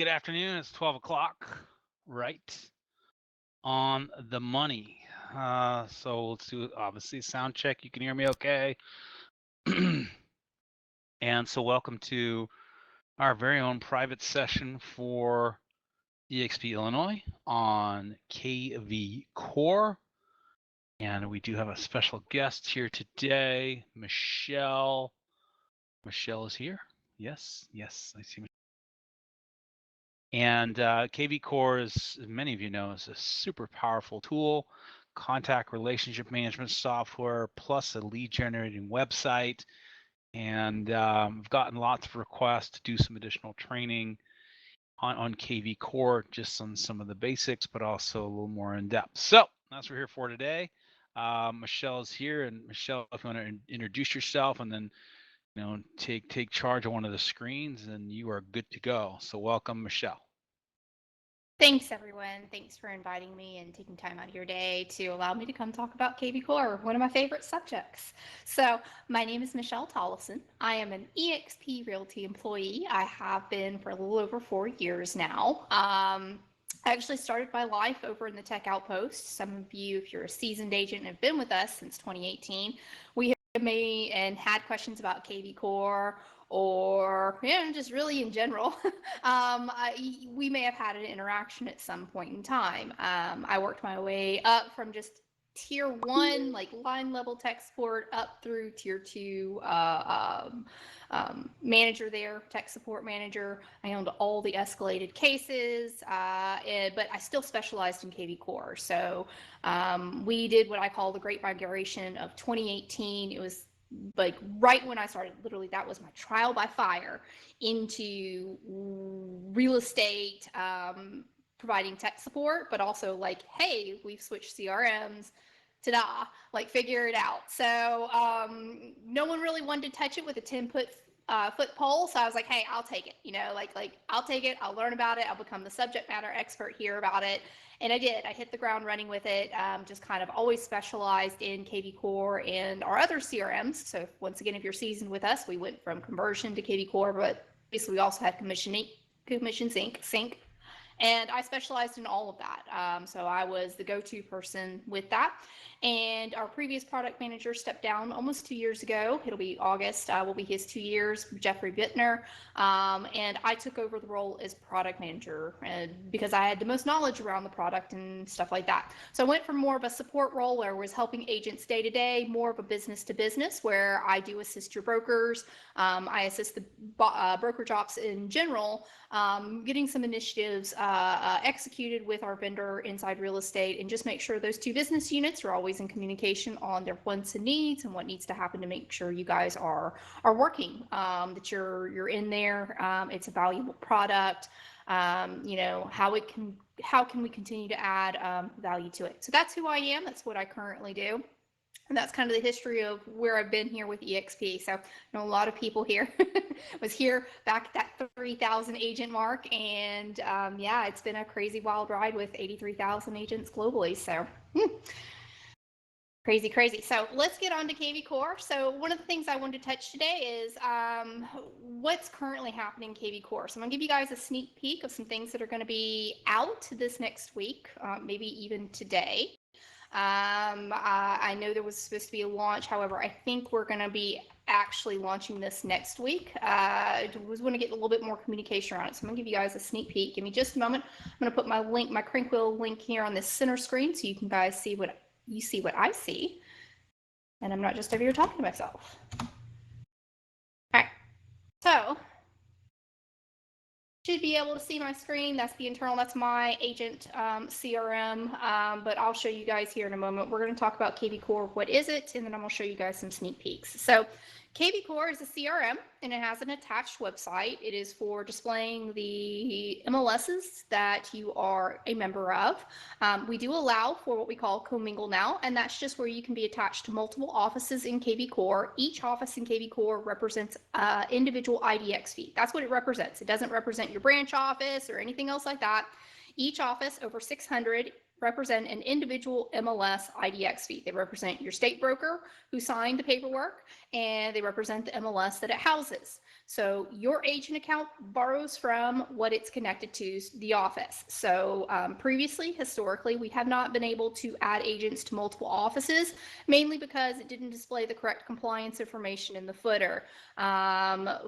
Good afternoon. It's 12 o'clock, right on the money. So let's do obviously a sound check. You can hear me okay. And so welcome to our very own private session for eXp Illinois on KVCore. And we do have a special guest here today, Michelle. Michelle is here. Yes, I see. And KVCore, as many of you know, is a super powerful tool, contact relationship management software, plus a lead generating website. And I've gotten lots of requests to do some additional training on KVCore, just on some of the basics, but also a little more in depth. So that's what we're here for today. Michelle is here, and Michelle, if you want to introduce yourself and then take charge of one of the screens, and you are good to go. So welcome, Michelle. Thanks, everyone. Thanks for inviting me and taking time out of your day to allow me to come talk about KVCore, one of my favorite subjects. So, my name is Michelle Tolleson. I am an eXp Realty employee. I have been for a little over 4 years now. I actually started my life over in the Tech Outpost. Some of you, if you're a seasoned agent and have been with us since 2018, we have made and had questions about KVCore or just really in general. We may have had an interaction at some point in time. I worked my way up from just tier 1, like line level tech support, up through tier 2 manager there, tech support manager. I handled all the escalated cases, but I still specialized in KVCore. So we did what I call the Great Migration of 2018. It was like right when I started, literally that was my trial by fire into real estate, providing tech support, but also like, hey, we've switched CRMs, ta-da, like figure it out. So no one really wanted to touch it with a 10-foot foot pole. So I was like, hey, I'll take it, like I'll take it, I'll learn about it, I'll become the subject matter expert here about it. And I did. I hit the ground running with it, just kind of always specialized in KVCore and our other CRMs. So once again, if you're seasoned with us, we went from conversion to KVCore, but basically we also had commission sync, and I specialized in all of that. So I was the go-to person with that. And our previous product manager stepped down almost 2 years ago. It'll be August, will be his 2 years, Jeffrey Bittner. And I took over the role as product manager because I had the most knowledge around the product and stuff like that. So I went from more of a support role where I was helping agents day to day, more of a business to business, where I do assist your brokers. I assist the brokerage ops in general, getting some initiatives executed with our vendor Inside Real Estate, and just make sure those two business units are always in communication on their wants and needs and what needs to happen to make sure you guys are working, that you're in there. It's a valuable product. How can we continue to add value to it? So that's who I am. That's what I currently do. And that's kind of the history of where I've been here with eXp. So I know a lot of people here. Was here back at that 3,000 agent mark. And yeah, it's been a crazy wild ride with 83,000 agents globally. So crazy. So let's get on to KVCore. So one of the things I wanted to touch today is what's currently happening in KVCore. So I'm going to give you guys a sneak peek of some things that are going to be out this next week, maybe even today. I know there was supposed to be a launch. However, I think we're going to be actually launching this next week. I was going to get a little bit more communication around it. So I'm going to give you guys a sneak peek. Give me just a moment. I'm going to put my crank wheel link here on this center screen so you can guys see what you see, what I see. And I'm not just over here talking to myself. All right. So should be able to see my screen. That's the internal, that's my agent CRM, but I'll show you guys here in a moment. We're going to talk about KVCore, what is it, and then I'm going to show you guys some sneak peeks. So KVCore is a CRM, and it has an attached website. It is for displaying the MLSs that you are a member of. We do allow for what we call commingle now, and that's just where you can be attached to multiple offices in KVCore. Each office in KVCore represents individual IDXV. That's what it represents. It doesn't represent your branch office or anything else like that. Each office, over 600, represent an individual MLS IDXV. They represent your state broker who signed the paperwork, and they represent the MLS that it houses. So your agent account borrows from what it's connected to, the office. So previously, historically, we have not been able to add agents to multiple offices, mainly because it didn't display the correct compliance information in the footer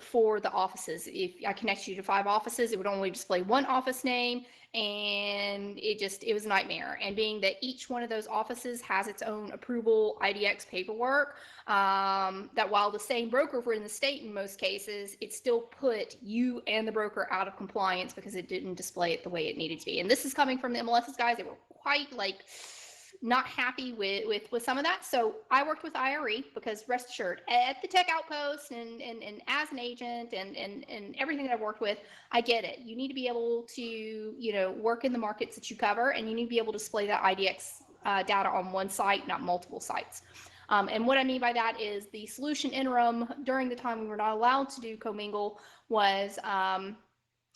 for the offices. If I connect you to 5 offices, it would only display one office name, and it was a nightmare. And being that each one of those offices has its own approval IDX paperwork, that while the same broker were in the state in most cases, it still put you and the broker out of compliance because it didn't display it the way it needed to be. And this is coming from the MLS's guys. They were quite not happy with some of that. So I worked with IRE because rest assured, at the tech outpost and as an agent and everything that I've worked with, I get it. You need to be able to, work in the markets that you cover, and you need to be able to display that IDX data on one site, not multiple sites. And what I mean by that is the solution interim during the time we were not allowed to do commingle was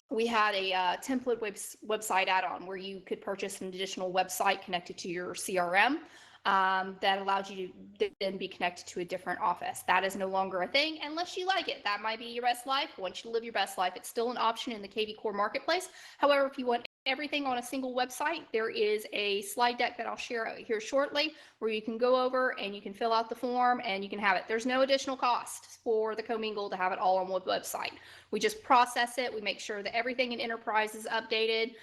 we had a template website add-on where you could purchase an additional website connected to your CRM that allowed you to then be connected to a different office. That is no longer a thing unless you like it. That might be your best life. I want you to live your best life. It's still an option in the KVCore marketplace. However, if you want everything on a single website, there is a slide deck that I'll share out here shortly where you can go over and you can fill out the form and you can have it. There's no additional cost for the commingle to have it all on one website. We just process it. We make sure that everything in Enterprise is updated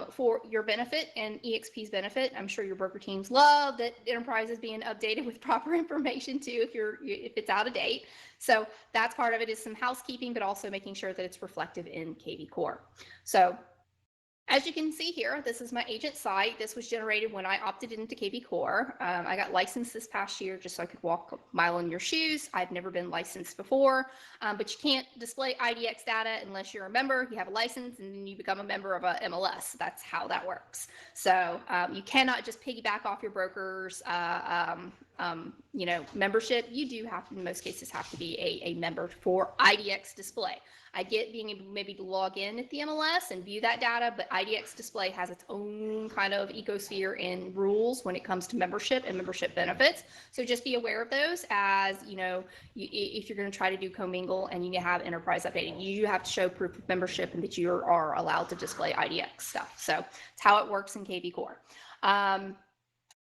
for your benefit and eXp's benefit. I'm sure your broker teams love that Enterprise is being updated with proper information too if it's out of date. So that's part of it, is some housekeeping, but also making sure that it's reflective in KVCore. So as you can see here, this is my agent site. This was generated when I opted into KVCore. I got licensed this past year just so I could walk a mile in your shoes. I've never been licensed before, but you can't display IDX data unless you're a member. You have a license and then you become a member of a MLS. That's how that works. So you cannot just piggyback off your broker's membership. You do have to, in most cases, have to be a member for IDX display. I get being able maybe to log in at the MLS and view that data, but IDX display has its own kind of ecosphere and rules when it comes to membership and membership benefits. So just be aware of those as, if you're going to try to do commingle and you have Enterprise updated, you have to show proof of membership and that you are allowed to display IDX stuff. So it's how it works in KVCore.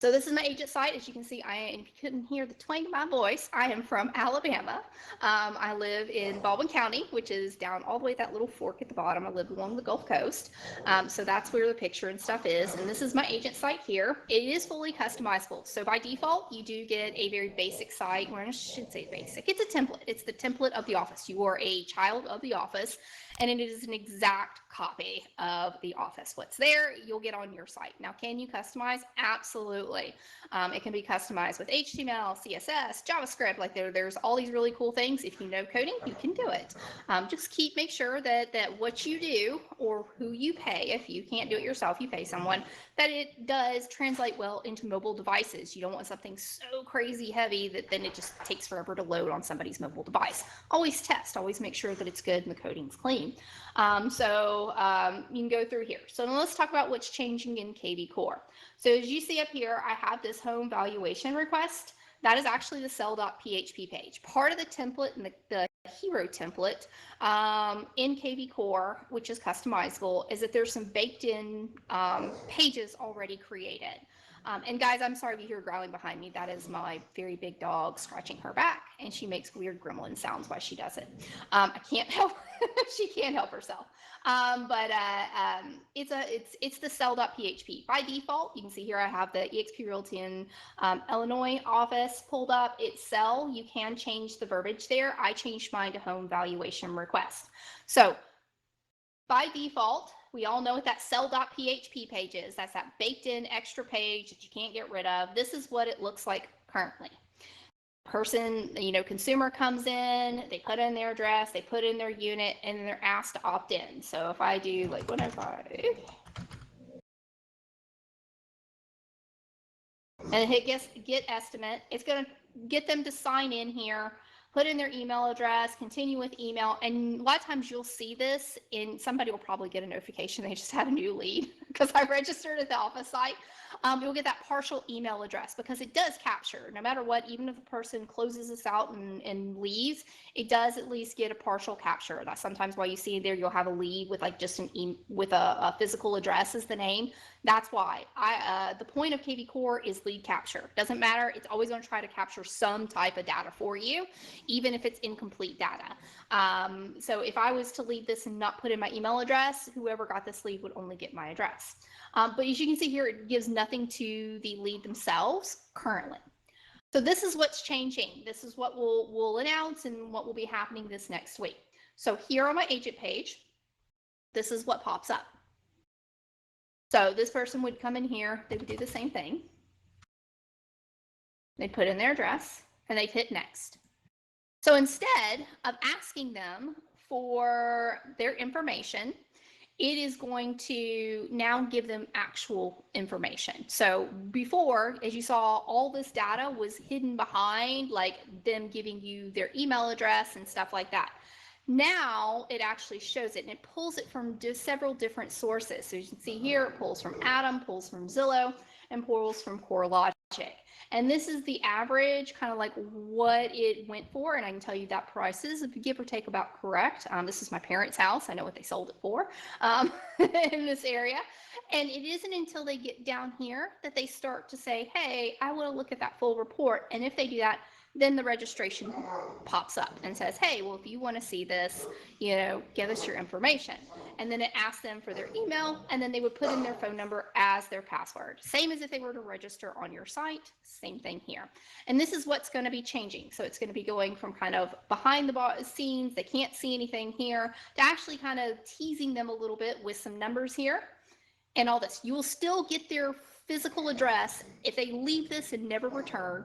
So this is my agent site. As you can see, if you couldn't hear the twang of my voice, I am from Alabama. I live in Baldwin County, which is down all the way that little fork at the bottom. I live along the Gulf Coast. So that's where the picture and stuff is. And this is my agent site here. It is fully customizable. So by default, you do get a very basic site. Well, I shouldn't say basic. It's a template. It's the template of the office. You are a child of the office, and it is an exact copy of the office. What's there, you'll get on your site. Now, can you customize? Absolutely. It can be customized with HTML, CSS, JavaScript. Like there's all these really cool things. If you know coding, you can do it. Just make sure that what you do or who you pay, if you can't do it yourself, you pay someone, that it does translate well into mobile devices. You don't want something so crazy heavy that then it just takes forever to load on somebody's mobile device. Always test, always make sure that it's good and the coding's clean. So you can go through here. So now let's talk about what's changing in KVCore. So as you see up here, I have this home valuation request. That is actually the sell.php page. Part of the template and the hero template in KVCore, which is customizable, is that there's some baked in pages already created. And guys, I'm sorry if you hear growling behind me. That is my very big dog scratching her back, and she makes weird gremlin sounds while she does it. I can't help. She can't help herself. It's the sell.php. By default, you can see here I have the eXp Realty in Illinois office pulled up. It's sell. You can change the verbiage there. I changed mine to home valuation request. So by default, we all know what that sell.php page is. That's that baked in extra page that you can't get rid of. This is what it looks like currently. Person, consumer comes in, they put in their address, they put in their unit, and they're asked to opt in. So if I do and hit get estimate, it's going to get them to sign in here. put in their email address, continue with email. And a lot of times you'll see this in, somebody will probably get a notification they just had a new lead because I registered at the office site. You'll get that partial email address because it does capture, no matter what, even if the person closes this out and leaves, it does at least get a partial capture. That's sometimes why you see there you'll have a lead with like just with a physical address as the name. That's why the point of KVCore is lead capture. Doesn't matter. It's always going to try to capture some type of data for you, even if it's incomplete data. So if I was to leave this and not put in my email address, whoever got this lead would only get my address. But as you can see here, it gives nothing to the lead themselves currently. So this is what's changing. This is what we'll announce and what will be happening this next week. So here on my agent page, this is what pops up. So this person would come in here, they would do the same thing. They'd put in their address and they'd hit next. So instead of asking them for their information, it is going to now give them actual information. So before, as you saw, all this data was hidden behind like them giving you their email address and stuff like that. Now it actually shows it and it pulls it from several different sources. So you can see here, it pulls from Adam, pulls from Zillow, and pulls from CoreLogic. And this is the average, kind of like what it went for. And I can tell you that price is, give or take, about correct. This is my parents' house. I know what they sold it for in this area. And it isn't until they get down here that they start to say, hey, I want to look at that full report. And if they do that, then the registration pops up and says, hey, well, if you want to see this, you know, give us your information. And then it asks them for their email, and then they would put in their phone number as their password. Same as if they were to register on your site, same thing here. And this is what's going to be changing. So it's going to be going from kind of behind the scenes, they can't see anything here, to actually kind of teasing them a little bit with some numbers here and all this. You will still get their physical address. If they leave this and never return,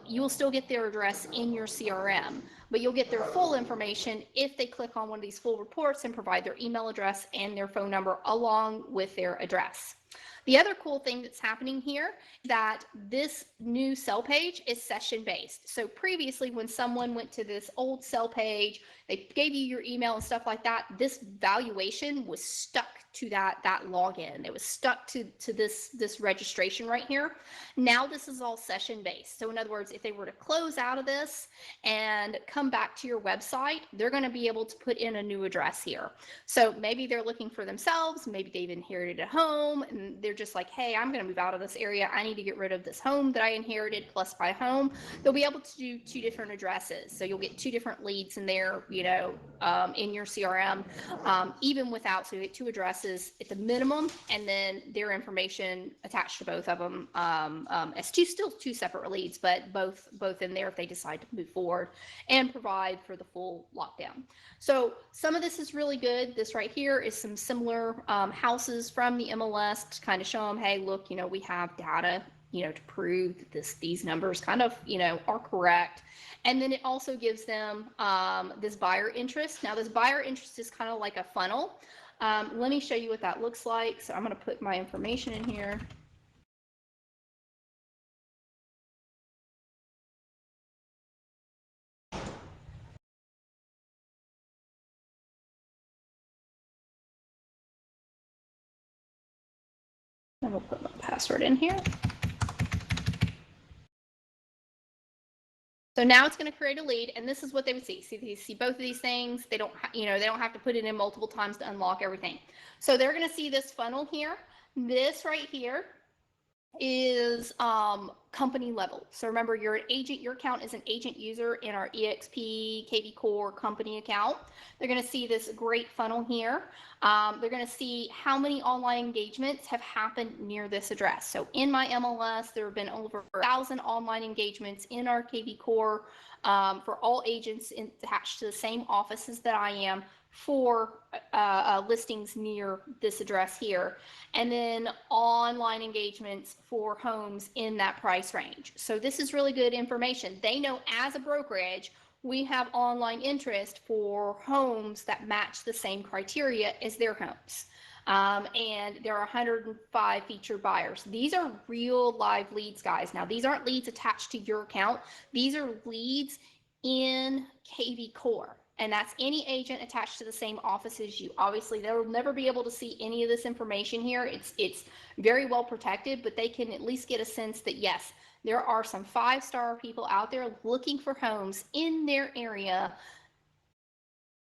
you will still get their address in your CRM, but you'll get their full information if they click on one of these full reports and provide their email address and their phone number along with their address. The other cool thing that's happening here, that this new sell page is session based. So previously when someone went to this old sell page, they gave you your email and stuff like that, this valuation was stuck to that login. It was stuck to this registration right here. Now this is all session based. So in other words, if they were to close out of this and come back to your website, they're going to be able to put in a new address here. So maybe they're looking for themselves, maybe they've inherited a home and they're just like, hey, I'm going to move out of this area. I need to get rid of this home that I inherited plus my home. They'll be able to do two different addresses. So you'll get two different leads in there, you know, in your CRM, even without, so you get two addresses at the minimum, and then their information attached to both of them as still two separate leads, but both in there if they decide to move forward and provide for the full lockdown. So some of this is really good. This right here is some similar houses from the MLS to kind of show them, hey, look, you know, we have data, you know, to prove that these numbers kind of, you know, are correct. And then it also gives them this buyer interest. Now this buyer interest is kind of like a funnel. Let me show you what that looks like. So I'm going to put my information in here. And we'll put my password in here. So now it's going to create a lead, and this is what they would see. See both of these things. They don't, you know, they don't have to put it in multiple times to unlock everything. So they're going to see this funnel here. This right here is company level. So remember, you're an agent, your account is an agent user in our eXp KVCore company account. They're going to see this great funnel here. They're going to see how many online engagements have happened near this address. So in my MLS, there have been over 1,000 online engagements in our KVCore for all agents attached to the same offices that I am, for listings near this address here, and then online engagements for homes in that price range. So this is really good information. They know as a brokerage, we have online interest for homes that match the same criteria as their homes. And there are 105 featured buyers. These are real live leads, guys. Now, these aren't leads attached to your account. These are leads in KVCore. And that's any agent attached to the same office as you. Obviously, they'll never be able to see any of this information here. It's very well protected, but they can at least get a sense that yes, there are some 5-star people out there looking for homes in their area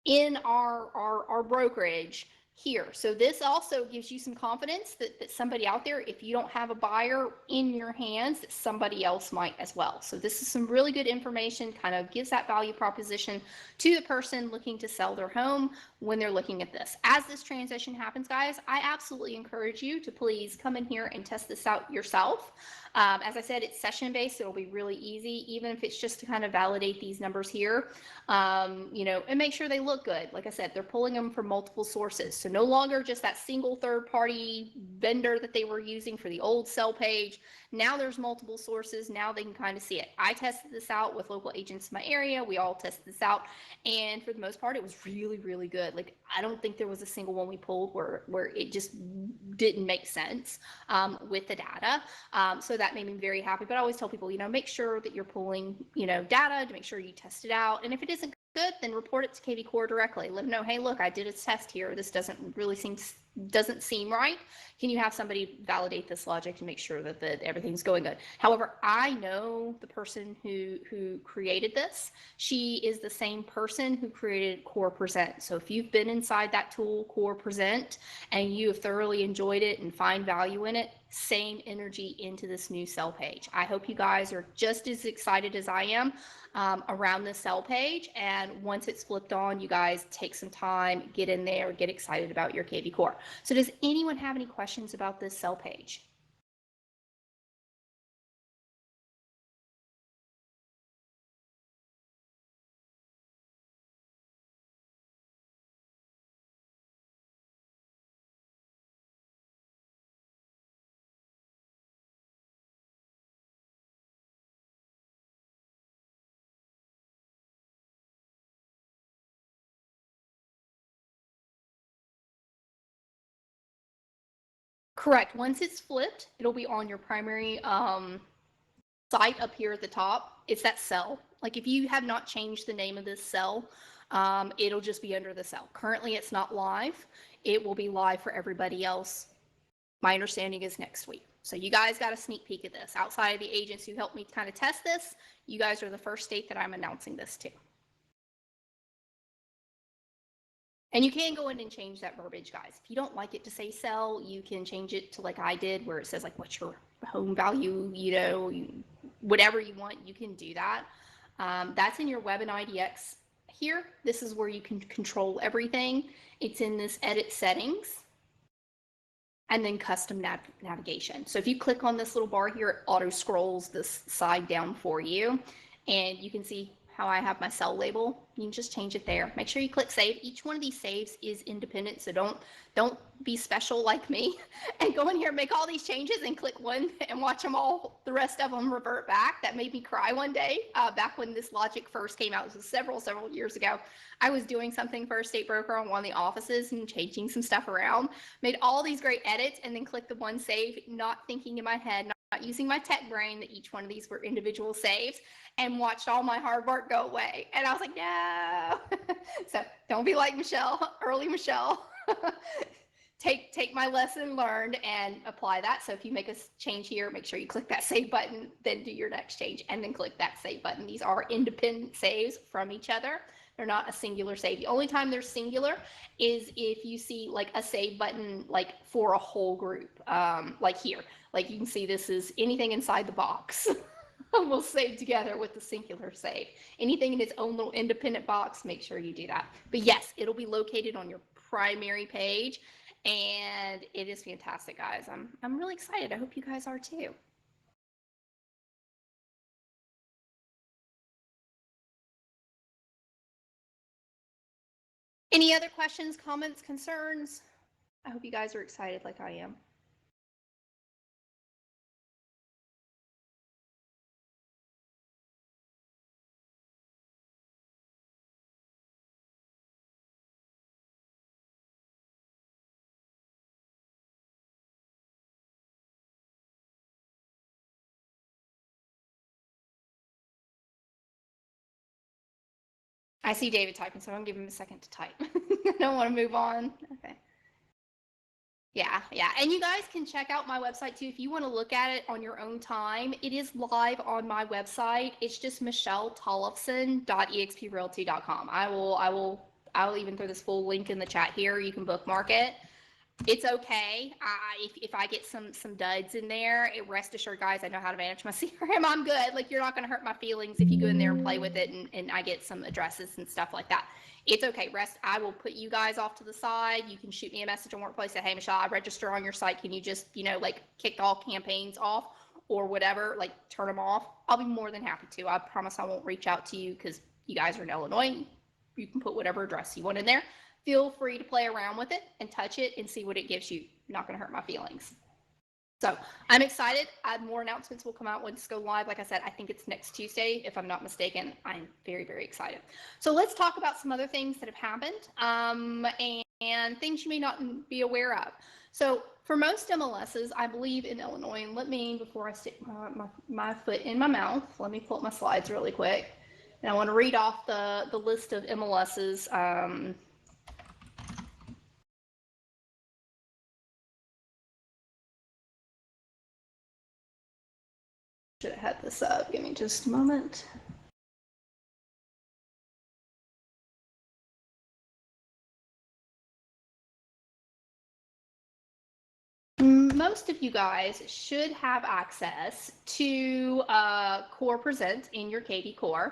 in our brokerage here. So this also gives you some confidence that somebody out there, if you don't have a buyer in your hands, that somebody else might as well. So this is some really good information, kind of gives that value proposition to the person looking to sell their home when they're looking at this. As this transition happens, guys, I absolutely encourage you to please come in here and test this out yourself. As I said, it's session-based. It'll be really easy, even if it's just to kind of validate these numbers here, and make sure they look good. Like I said, they're pulling them from multiple sources. So no longer just that single third-party vendor that they were using for the old sell page. Now there's multiple sources. Now they can kind of see it. I tested this out with local agents in my area. We all tested this out. And for the most part, it was really, really good. Like, I don't think there was a single one we pulled where it just didn't make sense with the data. So that made me very happy. But I always tell people, make sure that you're pulling, data to make sure you test it out. And if it isn't good, then report it to KVCore directly. Let them know, hey, look, I did a test here. This doesn't seem right. Can you have somebody validate this logic to make sure that everything's going good? However, I know the person who created this. She is the same person who created Core Present. So if you've been inside that tool, Core Present, and you have thoroughly enjoyed it and find value in it, same energy into this new sell page. I hope you guys are just as excited as I am around this sell page. And once it's flipped on, you guys take some time, get in there, get excited about your KVCore. So does anyone have any questions about this sell page? Correct. Once it's flipped, it'll be on your primary site up here at the top. It's that cell. Like if you have not changed the name of this cell, it'll just be under the cell. Currently, it's not live. It will be live for everybody else. My understanding is next week. So you guys got a sneak peek of this. Outside of the agents who helped me kind of test this, you guys are the first state that I'm announcing this to. And you can go in and change that verbiage, guys. If you don't like it to say sell, you can change it to like I did, where it says like what's your home value, whatever you want, you can do that. That's in your Web and IDX here. This is where you can control everything. It's in this edit settings and then custom navigation. So if you click on this little bar here, it auto scrolls this side down for you. And you can see how I have my cell label. You can just change it there. Make sure you click save. Each one of these saves is independent, so don't be special like me and go in here and make all these changes and click one and watch them all, the rest of them revert back. That made me cry one day back when this logic first came out. It was several years ago. I was doing something for a state broker on one of the offices and changing some stuff around, made all these great edits, and then clicked the one save, not thinking in my head, not using my tech brain that each one of these were individual saves, and watched all my hard work go away. And I was like, no. So don't be like Michelle, early Michelle. Take my lesson learned and apply that. So if you make a change here, make sure you click that save button, then do your next change, and then click that save button. These are independent saves from each other. They're not a singular save. The only time they're singular is if you see like a save button like for a whole group, like here. Like you can see this is anything inside the box. We'll save together with the singular save. Anything in its own little independent box, make sure you do that. But yes, it'll be located on your primary page, and it is fantastic, guys. I'm really excited. I hope you guys are too. Any other questions, comments, concerns? I hope you guys are excited like I am. I see David typing, so I'm gonna give him a second to type. I don't want to move on. Okay. Yeah, yeah. And you guys can check out my website too if you want to look at it on your own time. It is live on my website. It's just michelletolleson.exprealty.com. I will even throw this full link in the chat here. You can bookmark it. It's okay. If I get some duds in there, rest assured, guys, I know how to manage my CRM. I'm good. Like, you're not going to hurt my feelings if you go in there and play with it and I get some addresses and stuff like that. It's okay. I will put you guys off to the side. You can shoot me a message on Workplace, say, hey, Michelle, I register on your site. Can you just, like, kick all campaigns off or whatever, like turn them off? I'll be more than happy to. I promise I won't reach out to you because you guys are in Illinois. You can put whatever address you want in there. Feel free to play around with it and touch it and see what it gives you. Not going to hurt my feelings. So I'm excited. More announcements will come out once it's go live. Like I said, I think it's next Tuesday, if I'm not mistaken. I'm very, very excited. So let's talk about some other things that have happened and things you may not be aware of. So for most MLSs, I believe in Illinois, and let me, before I stick my foot in my mouth, let me pull up my slides really quick. And I want to read off the list of MLSs. Should have had this up. Give me just a moment. Most of you guys should have access to Core Present in your KVCore.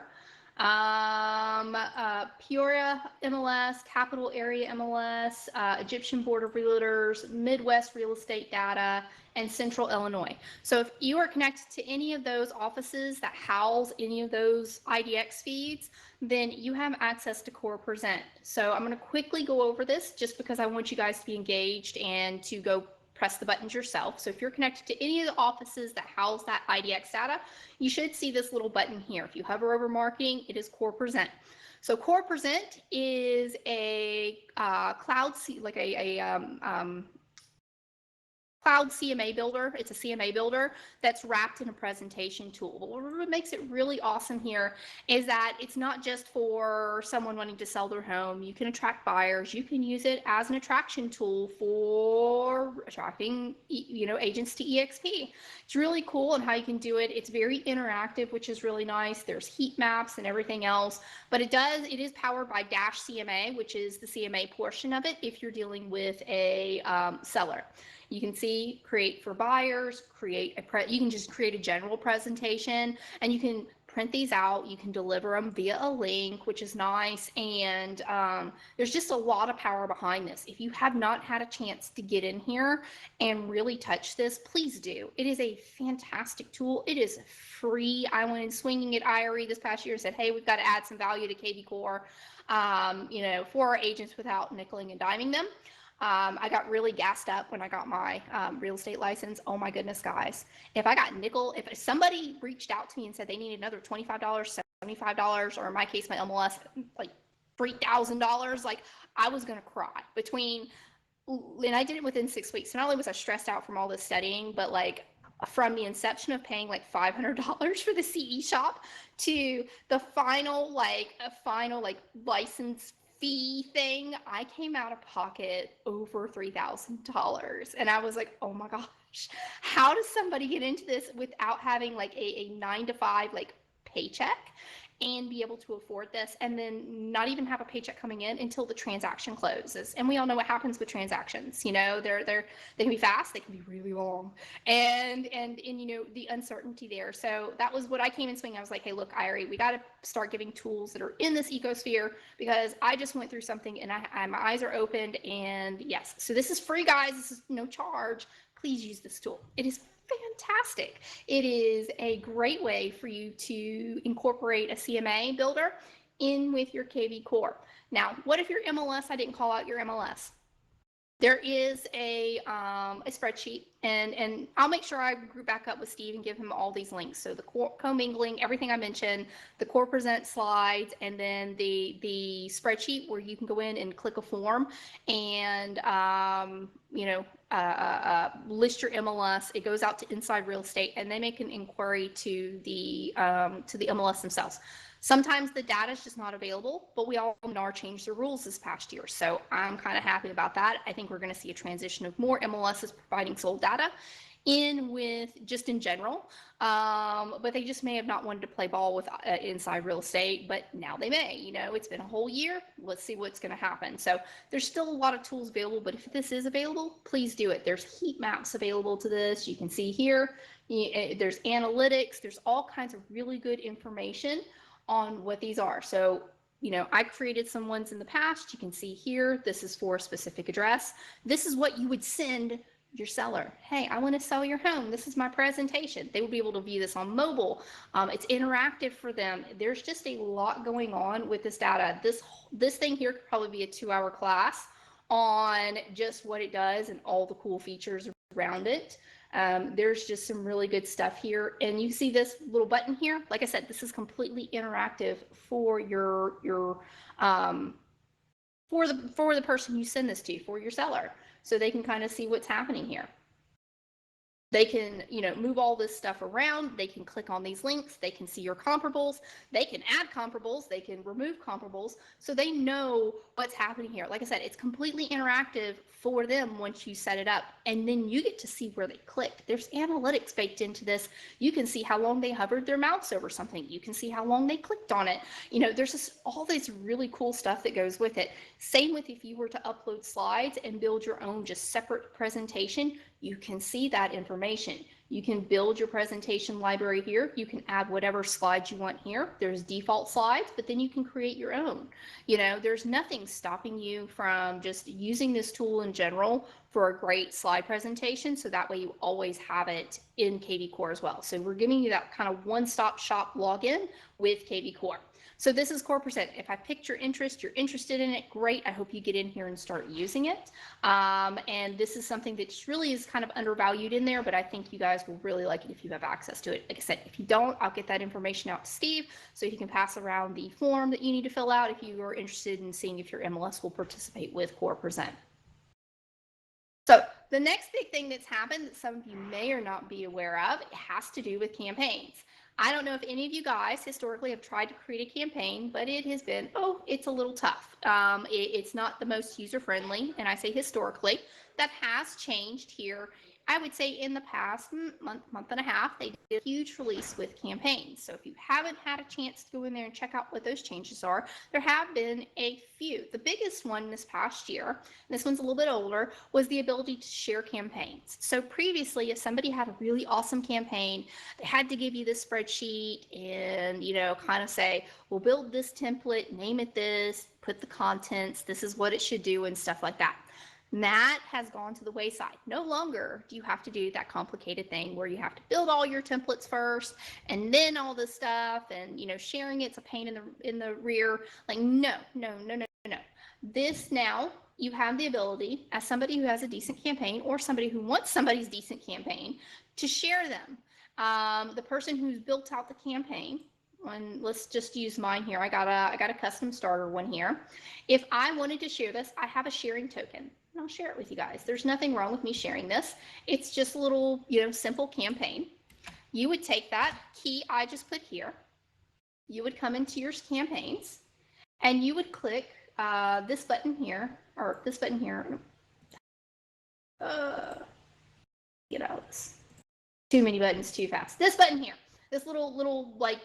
Peoria MLS, Capital Area MLS, Egyptian Board of Realtors, Midwest Real Estate Data, and Central Illinois. So if you are connected to any of those offices that house any of those IDX feeds, then you have access to Core Present. So I'm going to quickly go over this just because I want you guys to be engaged and to go press the buttons yourself. So if you're connected to any of the offices that house that IDX data, you should see this little button here. If you hover over marketing, it is Core Present. So Core Present is a cloud CMA builder. It's a CMA builder that's wrapped in a presentation tool. But what makes it really awesome here is that it's not just for someone wanting to sell their home. You can attract buyers. You can use it as an attraction tool for attracting, agents to eXp. It's really cool on how you can do it. It's very interactive, which is really nice. There's heat maps and everything else, but it is powered by Dash CMA, which is the CMA portion of it if you're dealing with a seller. You can see create for buyers, you can just create a general presentation and you can print these out. You can deliver them via a link, which is nice. And there's just a lot of power behind this. If you have not had a chance to get in here and really touch this, please do. It is a fantastic tool. It is free. I went in swinging at IRE this past year and said, hey, we've got to add some value to KVCore, for our agents without nickeling and diming them. I got really gassed up when I got my real estate license. Oh my goodness, guys. If somebody reached out to me and said they needed another $25, $75, or in my case, my MLS, like $3,000, like I was going to cry and I did it within 6 weeks. So not only was I stressed out from all this studying, but like from the inception of paying like $500 for the CE shop to the final license fee thing, I came out of pocket over $3,000. And I was like, oh my gosh, how does somebody get into this without having like a 9-to-5 like paycheck and be able to afford this and then not even have a paycheck coming in until the transaction closes? And we all know what happens with transactions. They can be fast, they can be really long, and the uncertainty there. So that was what I came in swinging. I was like, hey, look, IRE, we got to start giving tools that are in this ecosphere because I just went through something and my eyes are opened. And yes, so this is free, guys. This is no charge. Please use this tool. It is fantastic. It is a great way for you to incorporate a CMA builder in with your KVCore. Now, what if your MLS, I didn't call out your MLS? There is a spreadsheet, and I'll make sure I group back up with Steve and give him all these links. So the commingling, everything I mentioned, the Core Present slides, and then the spreadsheet where you can go in and click a form and list your MLS. It goes out to Inside Real Estate, and they make an inquiry to the MLS themselves. Sometimes the data is just not available, but we all NAR changed the rules this past year. So I'm kind of happy about that. I think we're going to see a transition of more MLSs providing sold data in with just in general. But they just may have not wanted to play ball with inside real estate, but now they may. You know, it's been a whole year. Let's see what's going to happen. So there's still a lot of tools available, but if this is available, please do it. There's heat maps available to this. You can see here, there's analytics, there's all kinds of really good information on what these are. So, you know, I created some ones in the past. You can see here, this is for a specific address. This is what you would send your seller. Hey, I want to sell your home. This is my presentation. They will be able to view this on mobile. It's interactive for them. There's just a lot going on with this data. This thing here could probably be a 2-hour class on just what it does and all the cool features around it. There's just some really good stuff here. And you see this little button here. Like I said, this is completely interactive for for the person you send this to, for your seller. So they can kind of see what's happening here. They can, you know, move all this stuff around. They can click on these links. They can see your comparables. They can add comparables. They can remove comparables. So they know what's happening here. Like I said, it's completely interactive for them once you set it up. And then you get to see where they clicked. There's analytics baked into this. You can see how long they hovered their mouse over something. You can see how long they clicked on it. You know, there's just all this really cool stuff that goes with it. Same with if you were to upload slides and build your own just separate presentation, you can see that information. You can build your presentation library here. You can add whatever slides you want here. There's default slides, but then you can create your own. You know, there's nothing stopping you from just using this tool in general for a great slide presentation. So that way you always have it in KVCore as well. So we're giving you that kind of one-stop shop login with KVCore. So this is Core Present. If I picked your interest, you're interested in it, great. I hope you get in here and start using it. And this is something that just really is kind of undervalued in there, but I think you guys will really like it if you have access to it. Like I said, if you don't, I'll get that information out to Steve so he can pass around the form that you need to fill out if you are interested in seeing if your MLS will participate with Core Present. So the next big thing that's happened that some of you may or not be aware of, it has to do with campaigns. I don't know if any of you guys historically have tried to create a campaign, but it has been, it's a little tough. It's not the most user-friendly, and I say historically. That has changed here. I would say in the past month and a half, they did a huge release with campaigns. So if you haven't had a chance to go in there and check out what those changes are, there have been a few. The biggest one this past year, and this one's a little bit older, was the ability to share campaigns. So previously, if somebody had a really awesome campaign, they had to give you this spreadsheet and, you know, kind of say, we'll build this template, name it this, put the contents, this is what it should do, and stuff like that. That has gone to the wayside. No longer do you have to do that complicated thing where you have to build all your templates first and then all this stuff, and, you know, sharing it's a pain in the rear. Like, no. This now, you have the ability, as somebody who has a decent campaign or somebody who wants somebody's decent campaign, to share them. The person who's built out the campaign, and let's just use mine here. I got a custom starter one here. If I wanted to share this, I have a sharing token. And I'll share it with you guys. There's nothing wrong with me sharing this. It's just a little, you know, simple campaign. You would take that key I just put here. You would come into your campaigns and you would click this button here, or this button here. Get out of this. Too many buttons too fast. This button here. This little like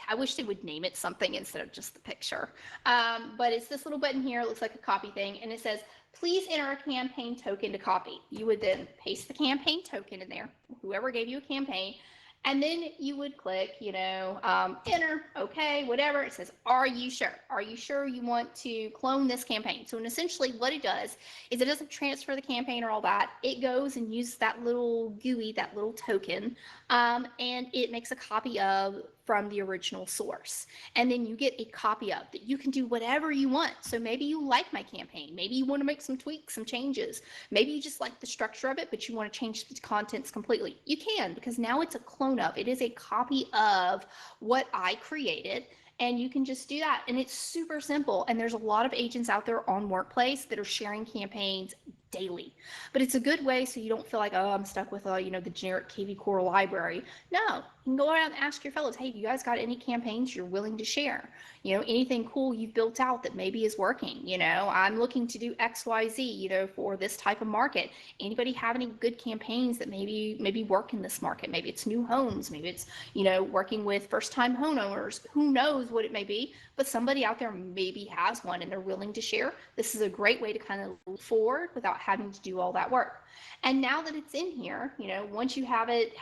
I wish they would name it something instead of just the picture. But it's this little button here. It looks like a copy thing, and it says, please enter a campaign token to copy. You would then paste the campaign token in there, whoever gave you a campaign, and then you would click, you know, enter, okay, whatever. It says, are you sure? Are you sure you want to clone this campaign? So, and essentially what it does is it doesn't transfer the campaign or all that. It goes and uses that little GUI, that little token, and it makes a copy of from the original source. And then you get a copy of that you can do whatever you want. So maybe you like my campaign. Maybe you want to make some tweaks, some changes. Maybe you just like the structure of it, but you want to change the contents completely. You can, because now it's a clone of. It is a copy of what I created. And you can just do that. And it's super simple. And there's a lot of agents out there on Workplace that are sharing campaigns daily. But it's a good way so you don't feel like, oh, I'm stuck with, you know, the generic KVCore library. No, You can go around and ask your fellows, hey, you guys got any campaigns you're willing to share? You know, anything cool you've built out that maybe is working? You know, I'm looking to do XYZ, you know, for this type of market. Anybody have any good campaigns that maybe work in this market? Maybe it's new homes, maybe it's, you know, working with first-time homeowners. Who knows what it may be, but somebody out there maybe has one and they're willing to share. This is a great way to kind of move forward without having to do all that work. And now that it's in here, you know, once you have it,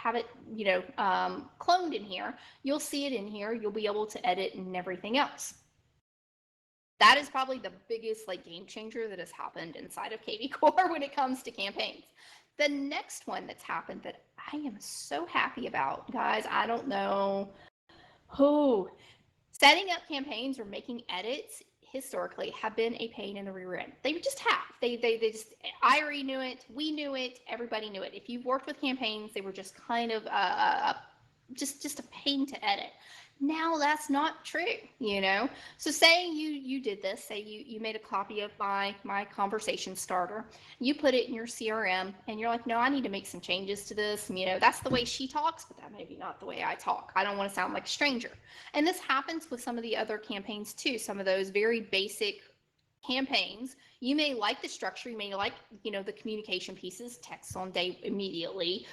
you know, cloned in here, you'll see it in here. You'll be able to edit and everything else. That is probably the biggest like game changer that has happened inside of KVCore when it comes to campaigns. The next one that's happened that I am so happy about, guys, I don't know who, setting up campaigns or making edits historically have been a pain in the rear end. They just have. They just, Irie knew it, we knew it, everybody knew it. If you've worked with campaigns, they were just kind of just a pain to edit. Now that's not true, you know. So say you did this, say you made a copy of my conversation starter, you put it in your CRM, and you're like, no, I need to make some changes to this. And, you know, that's the way she talks, but that may be not the way I talk. I don't want to sound like a stranger. And this happens with some of the other campaigns too. Some of those very basic campaigns, you may like the structure, you may like, you know, the communication pieces, text on day immediately,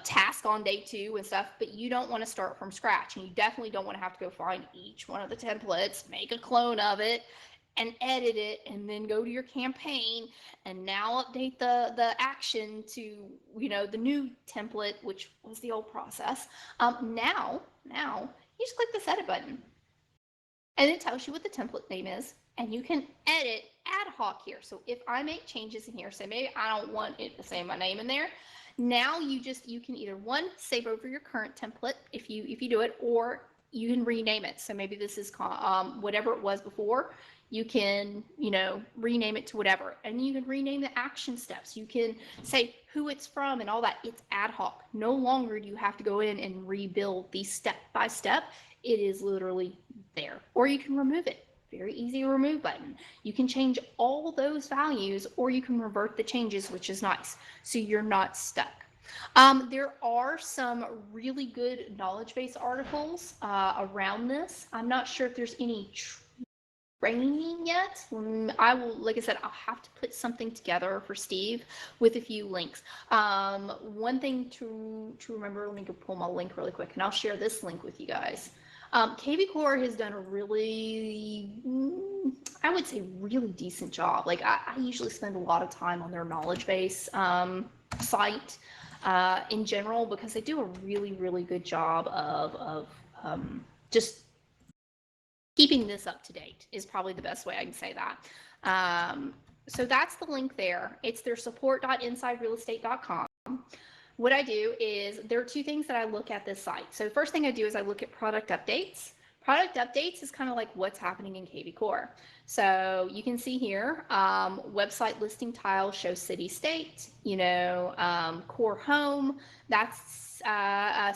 task on day 2 and stuff, but you don't want to start from scratch, and you definitely don't want to have to go find each one of the templates, make a clone of it and edit it, and then go to your campaign and now update the action to, you know, the new template, which was the old process. Now you just click the edit button and it tells you what the template name is, and you can edit ad hoc here. So if I make changes in here, say maybe I don't want it to say my name in there, now you can either one, save over your current template if you do it, or you can rename it. So maybe this is whatever it was before, you can, you know, rename it to whatever, and you can rename the action steps. You can say who it's from and all that. It's ad hoc. No longer do you have to go in and rebuild these step by step. It is literally there, or you can remove it. Very easy remove button. You can change all those values, or you can revert the changes, which is nice. So you're not stuck. There are some really good knowledge base articles around this. I'm not sure if there's any training yet. I will, like I said, I'll have to put something together for Steve with a few links. One thing to remember, let me go pull my link really quick, and I'll share this link with you guys. KVCore has done a really, I would say, really decent job. Like I usually spend a lot of time on their knowledge base site in general, because they do a really good job of just keeping this up to date is probably the best way I can say that. So that's the link there. It's their support.insiderealestate.com. What I do is, there are 2 things that I look at this site. So the first thing I do is I look at product updates. Product updates is kind of like what's happening in KVCore. So you can see here, website listing tile shows city state, you know, core home. That's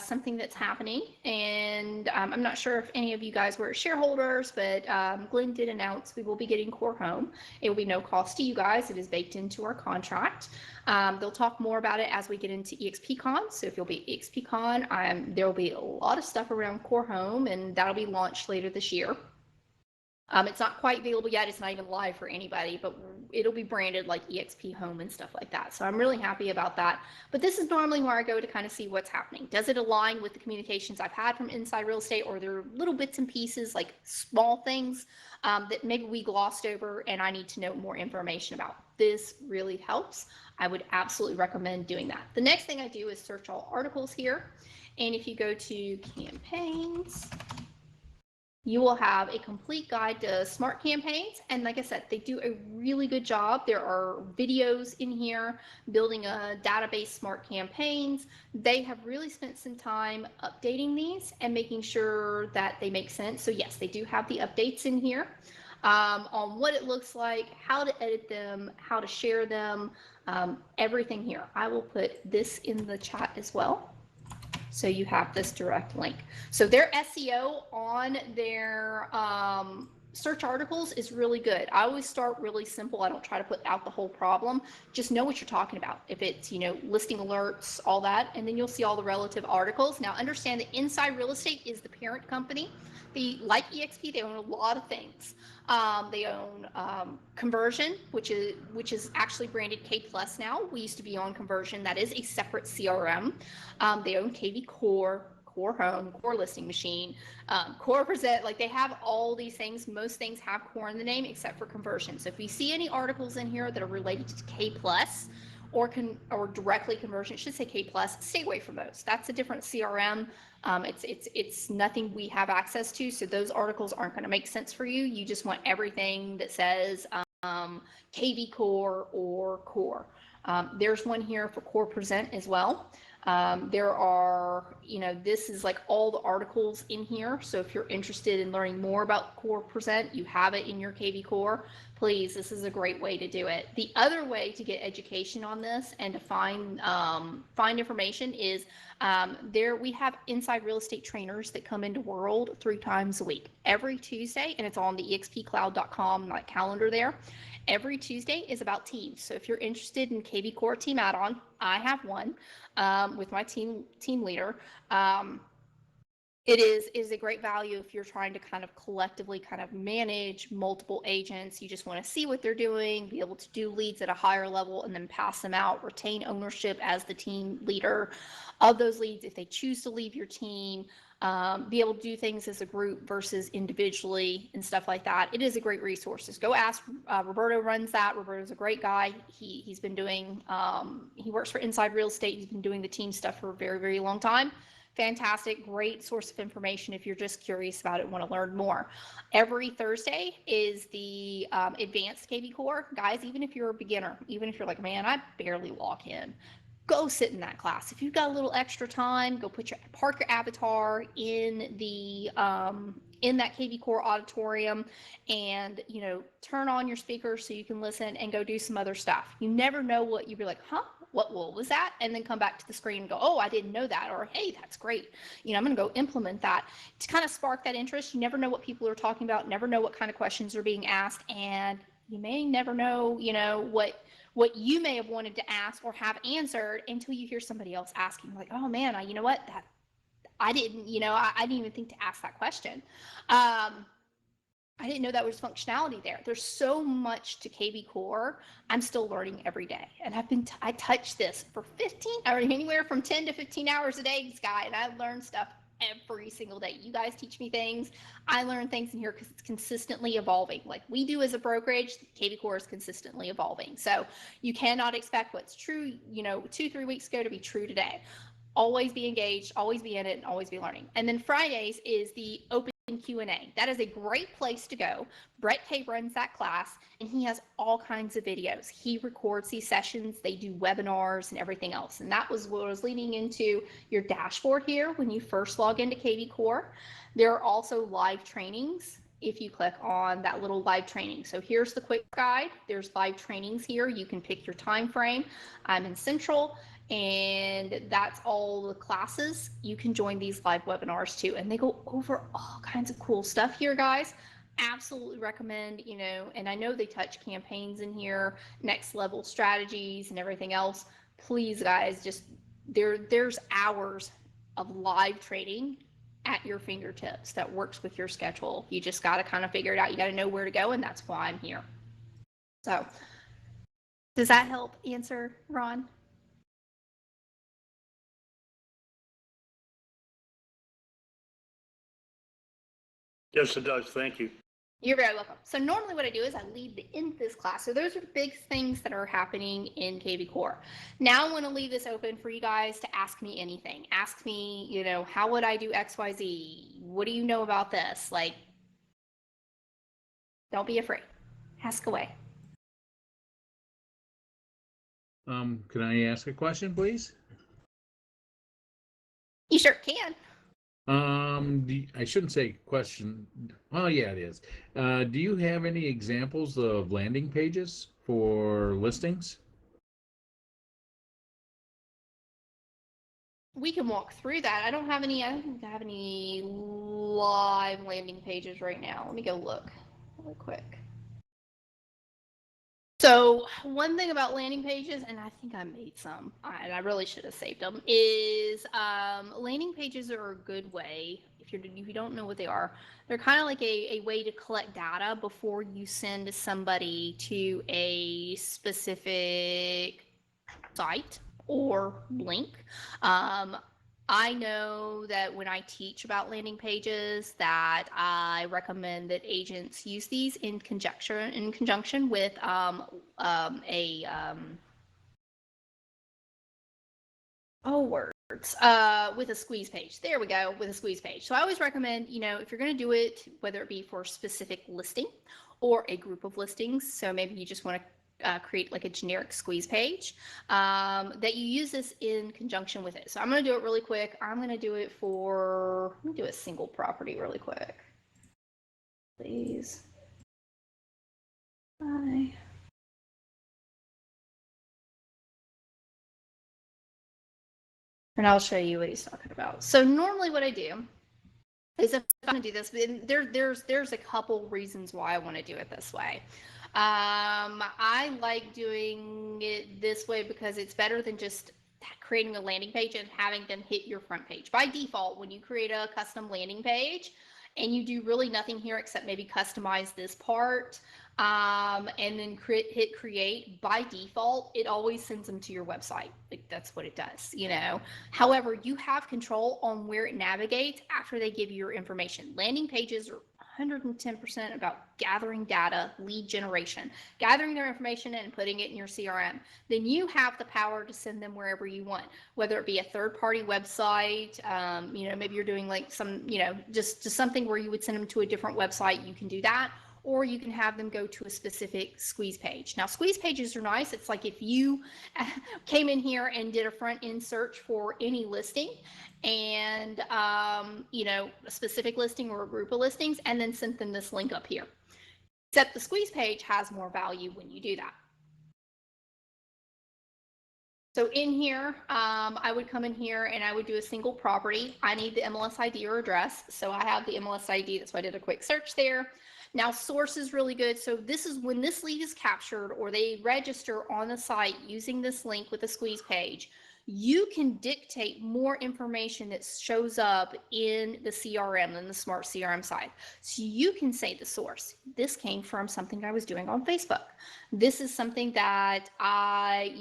something that's happening. And I'm not sure if any of you guys were shareholders, but Glenn did announce we will be getting core home. It will be no cost to you guys. It is baked into our contract. They'll talk more about it as we get into eXpCon. So if you'll be eXpCon, there will be a lot of stuff around core home, and that'll be launched later this year. It's not quite available yet. It's not even live for anybody, but it'll be branded like eXp Home and stuff like that. So I'm really happy about that. But this is normally where I go to kind of see what's happening. Does it align with the communications I've had from Inside Real Estate, or there are little bits and pieces, like small things that maybe we glossed over and I need to know more information about? This really helps. I would absolutely recommend doing that. The next thing I do is search all articles here. And if you go to campaigns, you will have a complete guide to smart campaigns. And like I said, they do a really good job. There are videos in here building a database smart campaigns. They have really spent some time updating these and making sure that they make sense. So yes, they do have the updates in here on what it looks like, how to edit them, how to share them, everything here. I will put this in the chat as well, so you have this direct link. So their SEO on their search articles is really good. I always start really simple. I don't try to put out the whole problem. Just know what you're talking about. If it's, listing alerts, all that, and then you'll see all the relative articles. Now understand that Inside Real Estate is the parent company. Like eXp, they own a lot of things. They own Conversion, which is actually branded K Plus now. We used to be on Conversion. That is a separate CRM. They own KVCore, Core Home, Core Listing Machine, Core Present. Like, they have all these things. Most things have Core in the name except for Conversion. So if you see any articles in here that are related to K Plus or directly Conversion, it should say K Plus, stay away from those. That's a different CRM. It's nothing we have access to. So those articles aren't going to make sense for you. You just want everything that says KVCore or Core. There's one here for Core Present as well. There are, this is like all the articles in here. So if you're interested in learning more about Core Present, you have it in your KVCore. Please, this is a great way to do it. The other way to get education on this and to find information is we have Inside Real Estate trainers that come into World 3 times a week, every Tuesday, and it's on the expcloud.com calendar there. Every Tuesday is about teams. So if you're interested in KVCore team add-on, I have one with my team leader. It is a great value if you're trying to kind of collectively kind of manage multiple agents. You just want to see what they're doing, be able to do leads at a higher level, and then pass them out, retain ownership as the team leader of those leads if they choose to leave your team, be able to do things as a group versus individually and stuff like that. It is a great resource. Just go ask Roberto. Runs that. Roberto's a great guy. He's been doing he works for Inside Real Estate. He's been doing the team stuff for a very, very long time. Fantastic, great source of information if you're just curious about it and want to learn more. Every Thursday is the advanced KVCore. Guys, even if you're a beginner, even if you're like, man, I barely log in, go sit in that class. If you've got a little extra time, go park your avatar in the in that KVCore auditorium and turn on your speakers so you can listen and go do some other stuff. You never know what you'd be like, huh? What was that? And then come back to the screen and go, oh, I didn't know that. Or, hey, that's great. I'm going to go implement that to kind of spark that interest. You never know what people are talking about, never know what kind of questions are being asked. And you may never know, what you may have wanted to ask or have answered until you hear somebody else asking, like, oh man, you know what, that I didn't, I didn't even think to ask that question. I didn't know that was functionality there. There's so much to KVCore. I'm still learning every day. And I touch this for 15 or anywhere from 10 to 15 hours a day, Sky, and I learn stuff every single day. You guys teach me things. I learn things in here because it's consistently evolving. Like we do as a brokerage, KVCore is consistently evolving. So you cannot expect what's true, 2-3 weeks ago to be true today. Always be engaged, always be in it, and always be learning. And then Fridays is the open Q&A. That is a great place to go. Brett K runs that class, and he has all kinds of videos. He records these sessions. They do webinars and everything else. And that was what was leading into your dashboard here when you first log into KVCore. There are also live trainings if you click on that little live training. So here's the quick guide. There's live trainings here. You can pick your time frame. I'm in Central, and that's all the classes. You can join these live webinars too, and they go over all kinds of cool stuff here, guys. Absolutely recommend, and I know they touch campaigns in here, next level strategies and everything else. Please, guys, just there's hours of live trading at your fingertips that works with your schedule. You just got to kind of figure it out. You got to know where to go, and that's why I'm here. So does that help answer, Ron? Yes, it does. Thank you. You're very welcome. So normally what I do is I lead the in this class. So those are the big things that are happening in KVCore. Now I want to leave this open for you guys to ask me anything. Ask me, how would I do XYZ? What do you know about this? Like, don't be afraid. Ask away. Can I ask a question, please? You sure can. I shouldn't say question. Well, yeah, it is. Do you have any examples of landing pages for listings? We can walk through that. I don't have any live landing pages right now. Let me go look. really quick. So one thing about landing pages, and I think I made some, and I really should have saved them, is landing pages are a good way, if you don't know what they are, they're kind of like a way to collect data before you send somebody to a specific site or link. I know that when I teach about landing pages, that I recommend that agents use these in conjunction with with a squeeze page. There we go, with a squeeze page. So I always recommend, if you're going to do it, whether it be for a specific listing or a group of listings, so maybe you just want to create like a generic squeeze page, that you use this in conjunction with it. So I'm going to do it really quick. I'm going to do it for, let me do a single property really quick, please. Bye. And I'll show you what he's talking about. So normally what I do is, if I'm going to do this, there's a couple reasons why I want to do it this way. I like doing it this way because it's better than just creating a landing page and having them hit your front page. By default, when you create a custom landing page and you do really nothing here except maybe customize this part, and then hit create, by default, it always sends them to your website. Like, that's what it does, However, you have control on where it navigates after they give you your information. Landing pages are 110% about gathering data, lead generation, gathering their information and putting it in your CRM. Then you have the power to send them wherever you want, whether it be a third-party website, maybe you're doing like some, just something where you would send them to a different website. You can do that, or you can have them go to a specific squeeze page. Now, squeeze pages are nice. It's like if you came in here and did a front end search for any listing and, a specific listing or a group of listings, and then sent them this link up here. Except the squeeze page has more value when you do that. So in here, I would come in here and I would do a single property. I need the MLS ID or address. So I have the MLS ID. That's why I did a quick search there. Now, source is really good. So this is when this lead is captured or they register on the site using this link with a squeeze page, you can dictate more information that shows up in the CRM than the smart CRM side. So you can say the source. This came from something I was doing on Facebook. This is something that I,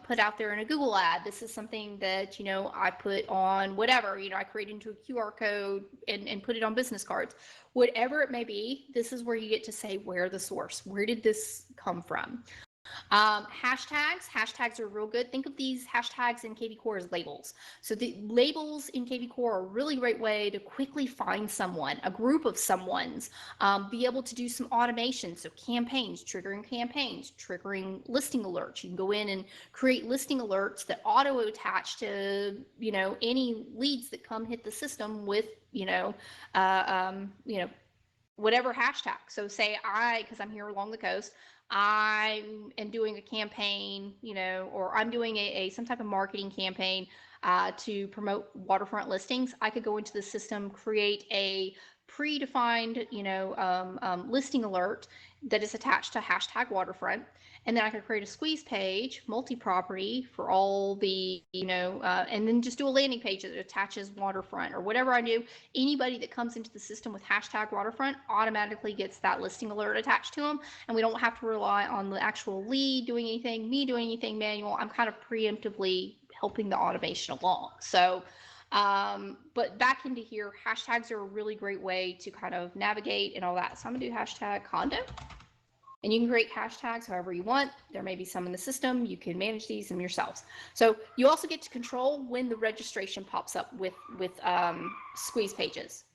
put out there in a Google ad. This is something that, I put on whatever, I create into a QR code and put it on business cards. Whatever it may be, this is where you get to say where the source, where did this come from? Hashtags are real good. Think of these hashtags in KVCore as labels. So the labels in KVCore are a really great way to quickly find someone, a group of someone's, be able to do some automation. So campaigns, triggering listing alerts. You can go in and create listing alerts that auto attach to, any leads that come hit the system with, whatever hashtag. So say because I'm here along the coast, I am doing a campaign, or I'm doing some type of marketing campaign to promote waterfront listings. I could go into the system, create a predefined, listing alert that is attached to hashtag waterfront. And then I could create a squeeze page, multi-property for all the, and then just do a landing page that attaches waterfront or whatever I do. Anybody that comes into the system with hashtag waterfront automatically gets that listing alert attached to them. And we don't have to rely on the actual lead doing anything, me doing anything manual. I'm kind of preemptively helping the automation along. So, but back into here, hashtags are a really great way to kind of navigate and all that. So I'm gonna do hashtag condo. And you can create hashtags however you want. There may be some in the system. You can manage these them yourselves. So you also get to control when the registration pops up with squeeze pages.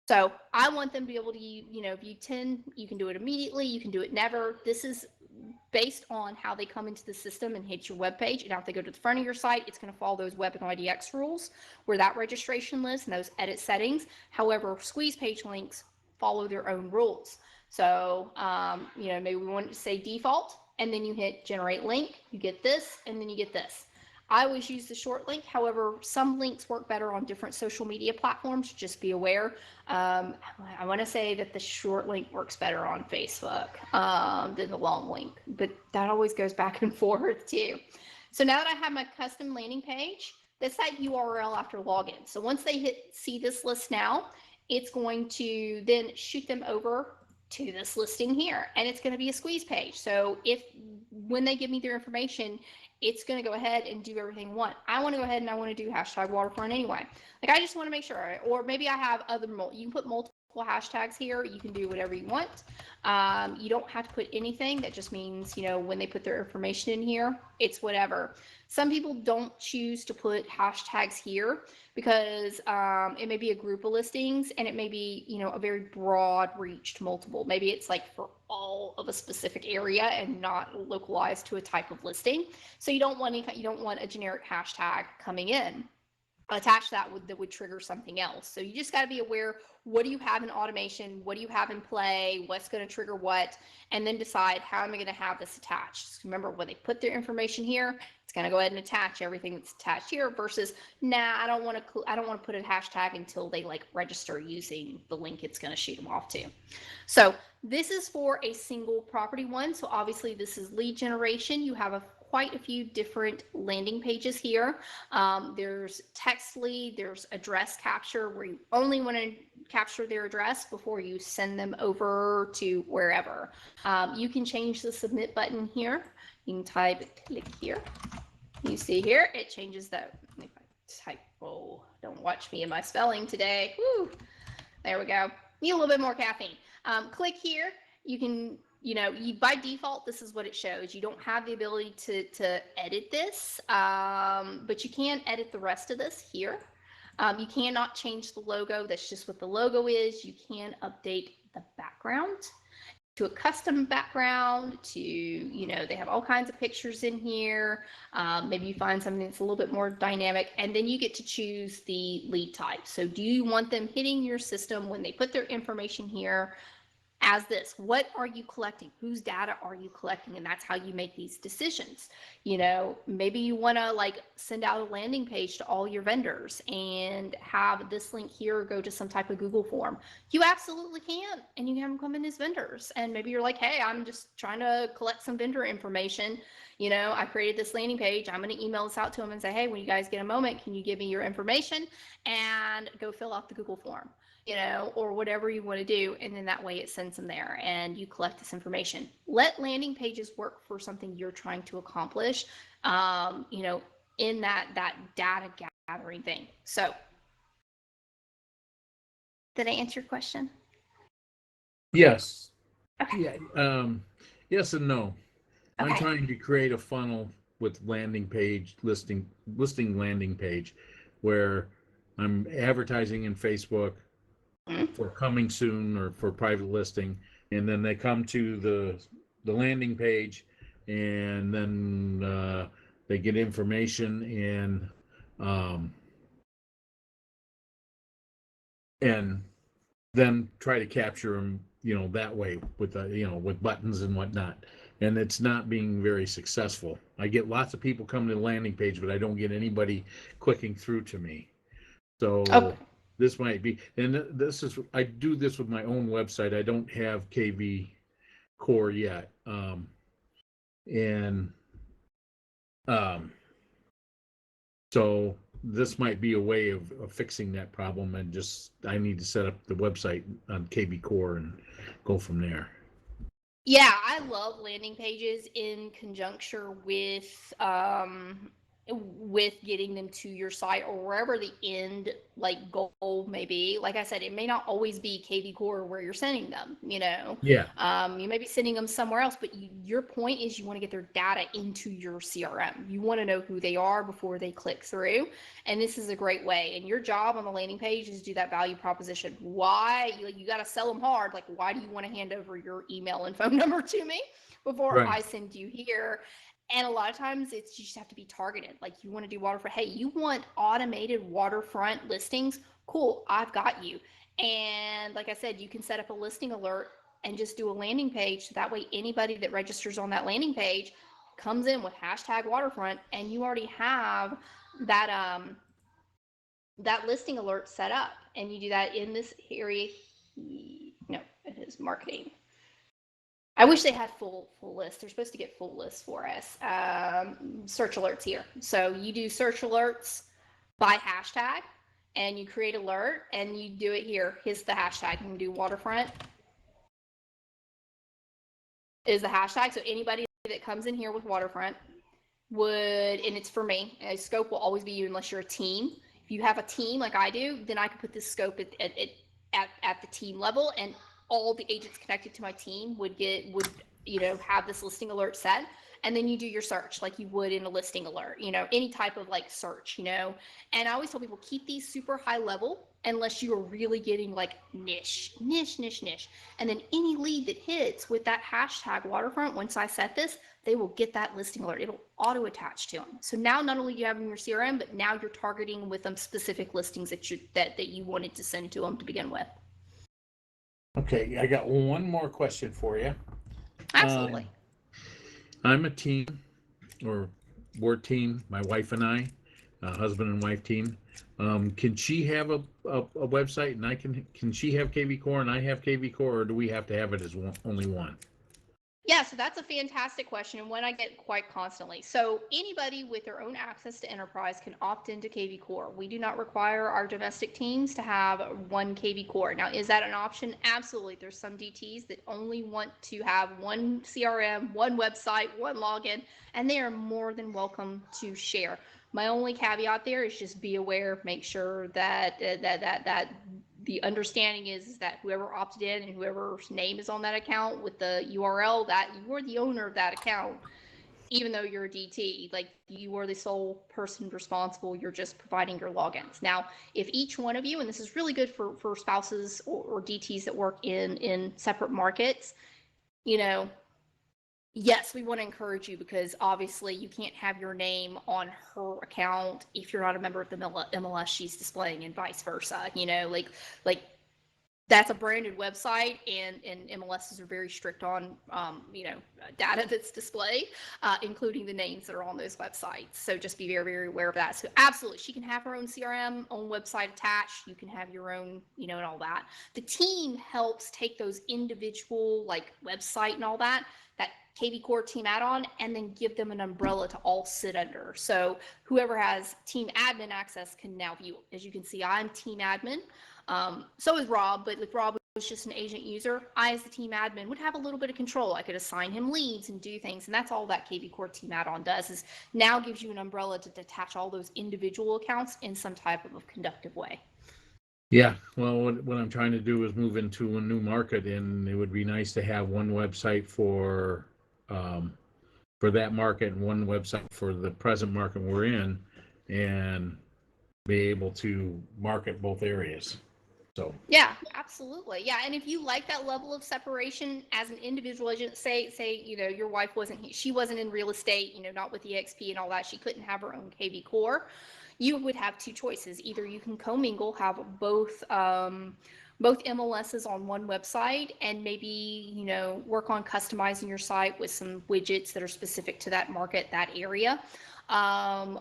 So I want them to be able to, view 10. You can do it immediately. You can do it never. This is based on how they come into the system and hit your web page. And now if they go to the front of your site, it's going to follow those web and IDX rules where that registration list and those edit settings. However, squeeze page links follow their own rules. So, maybe we want to say default, and then you hit generate link, you get this, and then you get this. I always use the short link. However, some links work better on different social media platforms. Just be aware. I want to say that the short link works better on Facebook than the long link, but that always goes back and forth too. So now that I have my custom landing page, that's that URL after login. So once they see this list now, it's going to then shoot them over to this listing here, and it's going to be a squeeze page. So when they give me their information, it's going to go ahead and do everything I want. I want to go ahead and I want to do hashtag waterfront anyway. Like, I just want to make sure, or maybe I have you can put multiple hashtags here. You can do whatever you want. You don't have to put anything. That just means, when they put their information in here, it's whatever. Some people don't choose to put hashtags here because it may be a group of listings, and it may be, a very broad reached multiple. Maybe it's like for all of a specific area and not localized to a type of listing. So you don't want a generic hashtag coming in. Attach that would trigger something else. So you just got to be aware, what do you have in automation? What do you have in play? What's going to trigger what? And then decide, how am I going to have this attached? So remember, when they put their information here, it's going to go ahead and attach everything that's attached here versus, nah, I don't want to put a hashtag until they register using the link it's going to shoot them off to. So this is for a single property one. So obviously this is lead generation. You have quite a few different landing pages here. There's text lead, there's address capture, where you only want to capture their address before you send them over to wherever. You can change the submit button here. You can click here. You see here, it changes that. If I type, oh, don't watch me in my spelling today. Woo, there we go. Need a little bit more caffeine. Click here. You can, by default, this is what it shows. You don't have the ability to edit this, but you can edit the rest of this here. You cannot change the logo. That's just what the logo is. You can update the background to a custom background, they have all kinds of pictures in here. Maybe you find something that's a little bit more dynamic, and then you get to choose the lead type. So do you want them hitting your system when they put their information here as this? What are you collecting? Whose data are you collecting? And that's how you make these decisions. Maybe you want to send out a landing page to all your vendors and have this link here go to some type of Google form. You absolutely can, and you can have them come in as vendors. And maybe you're like, hey, I'm just trying to collect some vendor information. I created this landing page. I'm going to email this out to them and say, hey, when you guys get a moment, can you give me your information and go fill out the Google form? Or whatever you want to do. And then that way it sends them there and you collect this information. Let landing pages work for something you're trying to accomplish, in that data gathering thing. So did I answer your question? Yes. Okay. Yeah. Yes and no. Okay. I'm trying to create a funnel with landing page listing landing page where I'm advertising in Facebook for coming soon or for private listing, and then they come to the landing page, and then they get information and then try to capture them that way with with buttons and whatnot, and it's not being very successful. I get lots of people coming to the landing page, but I don't get anybody clicking through to me. So Okay. this might be, and I do this with my own website. I don't have KVCore yet. So this might be a way of fixing that problem, and I need to set up the website on KVCore and go from there. Yeah, I love landing pages in conjunction with getting them to your site or wherever the end goal may be. Like I said, it may not always be KVCore where you're sending them. Yeah. You may be sending them somewhere else, but your point is you want to get their data into your CRM. You want to know who they are before they click through, and this is a great way. And your job on the landing page is to do that value proposition. Why you got to sell them hard? Why do you want to hand over your email and phone number to me before Right. I send you here? And a lot of times you just have to be targeted. You want to do waterfront. Hey, you want automated waterfront listings? Cool, I've got you. And like I said, you can set up a listing alert and just do a landing page. So that way anybody that registers on that landing page comes in with hashtag waterfront, and you already have that that listing alert set up, and you do that in this area. No, it is marketing. I wish they had full list. They're supposed to get full lists for us. Search alerts here. So you do search alerts by hashtag, and you create alert, and you do it here. Here's the hashtag. You can do waterfront is the hashtag. So anybody that comes in here with waterfront would, and it's for me, a scope will always be you unless you're a team. If you have a team like I do, then I can put this scope at the team level, and all the agents connected to my team would have this listing alert set. And then you do your search like you would in a listing alert, any type of like search, and I always tell people, keep these super high level unless you are really getting like niche. And then any lead that hits with that hashtag waterfront, once I set this, they will get that listing alert. It'll auto attach to them. So now not only do you have them in your CRM, but now you're targeting with them specific listings that you wanted to send to them to begin with. Okay, I got one more question for you. Absolutely. I'm a team, or we're team, my wife and I, husband and wife team. Can she have a website, and can she have KVCore and I have KVCore, or do we have to have it as only one? Yeah, so that's a fantastic question, and one I get quite constantly. So anybody with their own access to enterprise can opt into KVCore. We do not require our domestic teams to have one KVCore. Now, is that an option? Absolutely. There's some DTs that only want to have one CRM, one website, one login, and they are more than welcome to share. My only caveat there is just be aware, make sure that the understanding is that whoever opted in and whoever's name is on that account with the URL, that you're the owner of that account, even though you're a DT, like you are the sole person responsible. You're just providing your logins. Now, if each one of you, and this is really good for spouses or DTs that work in separate markets, yes, we want to encourage you, because obviously you can't have your name on her account if you're not a member of the MLS she's displaying, and vice versa. Like that's a branded website, and MLSs are very strict on data that's displayed, including the names that are on those websites. So just be very, very aware of that. So absolutely, she can have her own CRM, own website attached. You can have your own, and all that. The team helps take those individual like website and all that KVCore team add-on, and then give them an umbrella to all sit under. So whoever has team admin access can now view. As you can see, I'm team admin. So is Rob, but if Rob was just an agent user, I, as the team admin, would have a little bit of control. I could assign him leads and do things, and that's all that KVCore team add-on does, is now gives you an umbrella to detach all those individual accounts in some type of a conductive way. Yeah, well, what I'm trying to do is move into a new market, and it would be nice to have one website for that market and one website for the present market we're in, and be able to market both areas. So yeah, absolutely. Yeah, and if you like that level of separation as an individual agent, say your wife she wasn't in real estate, not with eXp and all that, she couldn't have her own KVCore, you would have two choices. Either you can commingle, have both MLSs on one website, and maybe work on customizing your site with some widgets that are specific to that market, that area.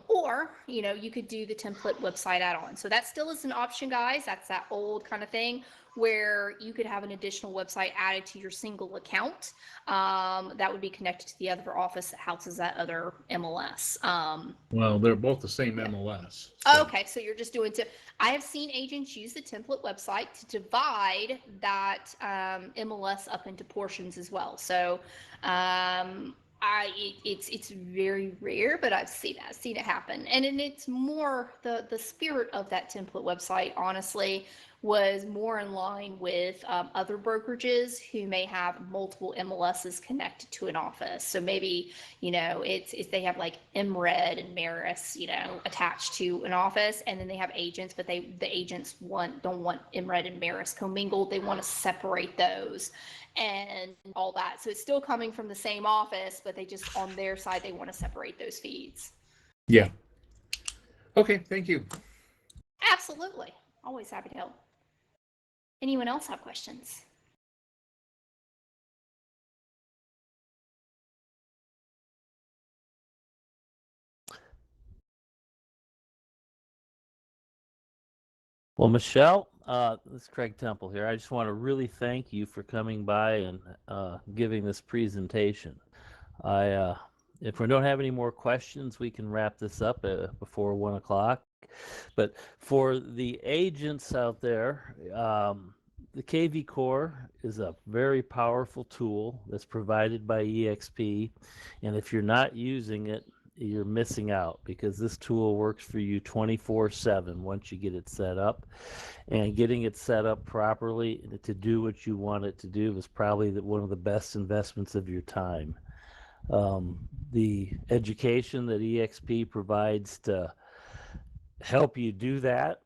Or you could do the template website add-on. So that still is an option, guys. That's that old kind of thing where you could have an additional website added to your single account that would be connected to the other office that houses that other MLS. well, they're both the same MLS. So. Okay, so you're just doing I have seen agents use the template website to divide that MLS up into portions as well. So it's very rare, but I've seen it happen, and it's more the spirit of that template website, honestly, was more in line with other brokerages who may have multiple MLSs connected to an office. So maybe it's they have like MRED and Maris attached to an office, and then they have agents, but the agents don't want MRED and Maris commingled. They want to separate those and all that. So it's still coming from the same office, but they just, on their side, they want to separate those feeds. Yeah. Okay, thank you. Absolutely. Always happy to help. Anyone else have questions? Well, Michelle, this is Craig Temple here. I just want to really thank you for coming by and giving this presentation. If we don't have any more questions, we can wrap this up before 1 o'clock. But for the agents out there, the KVCore is a very powerful tool that's provided by eXp. And if you're not using it, you're missing out, because this tool works for you 24/7 once you get it set up. And getting it set up properly to do what you want it to do is probably one of the best investments of your time. The education that eXp provides to help you do that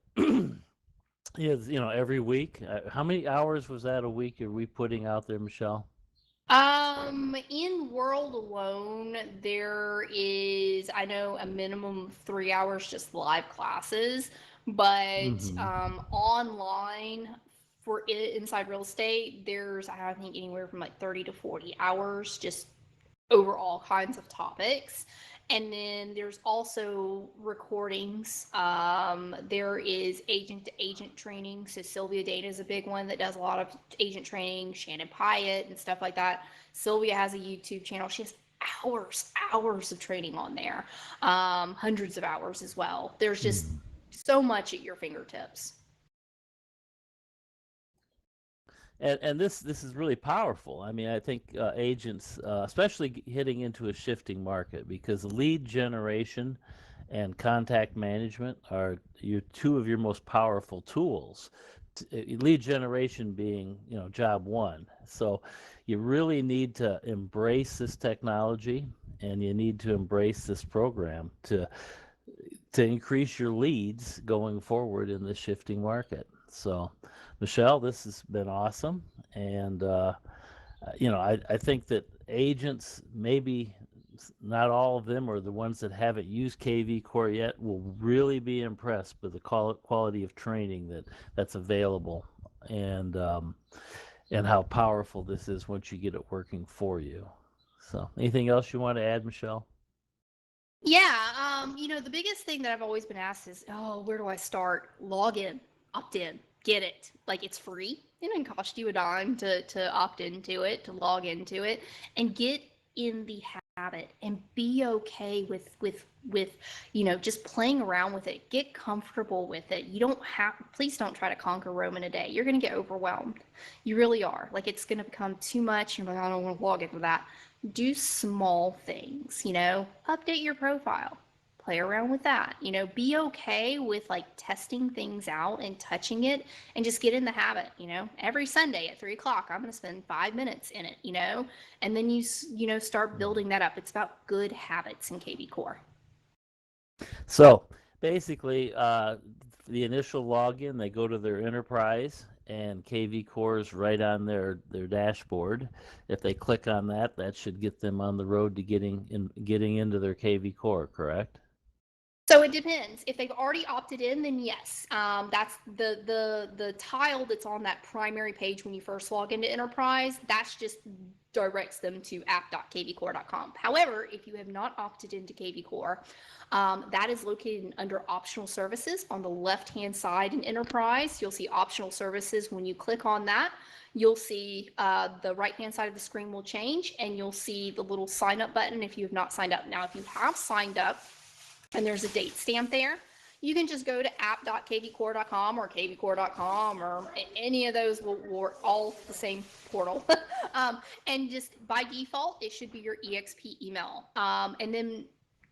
is, every week. How many hours was that a week are we putting out there, Michelle? In World alone, there is, I know, a minimum of 3 hours just live classes, but online for inside real estate, there's, I think, anywhere from like 30 to 40 hours just over all kinds of topics. And then there's also recordings. There is agent to agent training. So Sylvia Dana is a big one that does a lot of agent training, Shannon Pyatt and stuff like that. Sylvia has a YouTube channel. She has hours of training on there, hundreds of hours as well. There's just so much at your fingertips. And this is really powerful. I mean, I think agents, especially hitting into a shifting market, because lead generation and contact management are two of your most powerful tools. Lead generation being, job one. So you really need to embrace this technology, and you need to embrace this program to increase your leads going forward in the shifting market. So, Michelle, this has been awesome. And, I think that agents, maybe not all of them, or the ones that haven't used KVCore yet, will really be impressed with the quality of training that's available, and how powerful this is once you get it working for you. So, anything else you want to add, Michelle? Yeah, the biggest thing that I've always been asked is, oh, where do I start? Log in, opt in, get it. Like, it's free. It doesn't cost you a dime to opt into it, to log into it, and get in the habit and be okay with just playing around with it. Get comfortable with it. Please don't try to conquer Rome in a day. You're going to get overwhelmed. You really are. Like, it's going to become too much. You're like, I don't want to log into that. Do small things, update your profile, play around with that, be okay with like testing things out and touching it, and just get in the habit. Every Sunday at 3 o'clock, I'm going to spend 5 minutes in it, and then you start building that up. It's about good habits in KVCore. So basically, the initial login, they go to their enterprise, and KVCore is right on their dashboard. If they click on that, that should get them on the road to getting into their KVCore, correct? So it depends. If they've already opted in, then yes. That's the tile that's on that primary page when you first log into Enterprise. That's just directs them to app.kvcore.com. However, if you have not opted into KVCore, that is located under optional services on the left-hand side in Enterprise. You'll see optional services. When you click on that, you'll see the right-hand side of the screen will change, and you'll see the little sign up button if you have not signed up. Now, if you have signed up and there's a date stamp there, you can just go to app.kvcore.com or kvcore.com, or any of those will work, all the same portal. And just by default, it should be your eXp email. And then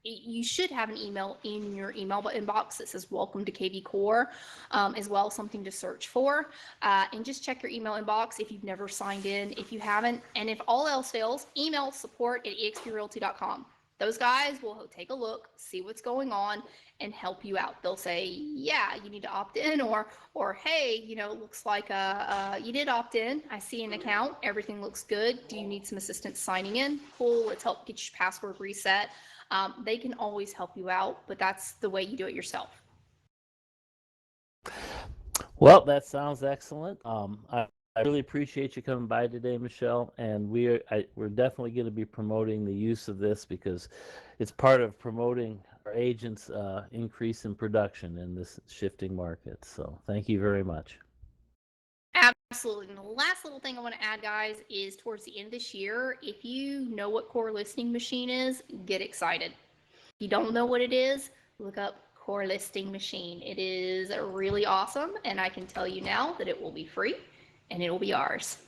you should have an email in your email inbox that says welcome to KVCore, as well as something to search for. And just check your email inbox if you've never signed in. If you haven't, and if all else fails, email support@exprealty.com. Those guys will take a look, see what's going on, and help you out. They'll say, yeah, you need to opt in, or hey, looks like you did opt in. I see an account. Everything looks good. Do you need some assistance signing in? Cool. Let's help get your password reset. They can always help you out, but that's the way you do it yourself. Well, that sounds excellent. I really appreciate you coming by today, Michelle, and we're definitely going to be promoting the use of this, because it's part of promoting our agents increase in production in this shifting market. So thank you very much. Absolutely. And the last little thing I want to add, guys, is towards the end of this year, if you know what Core Listing Machine is, get excited. If you don't know what it is, look up Core Listing Machine. It is really awesome, and I can tell you now that it will be free and it will be ours.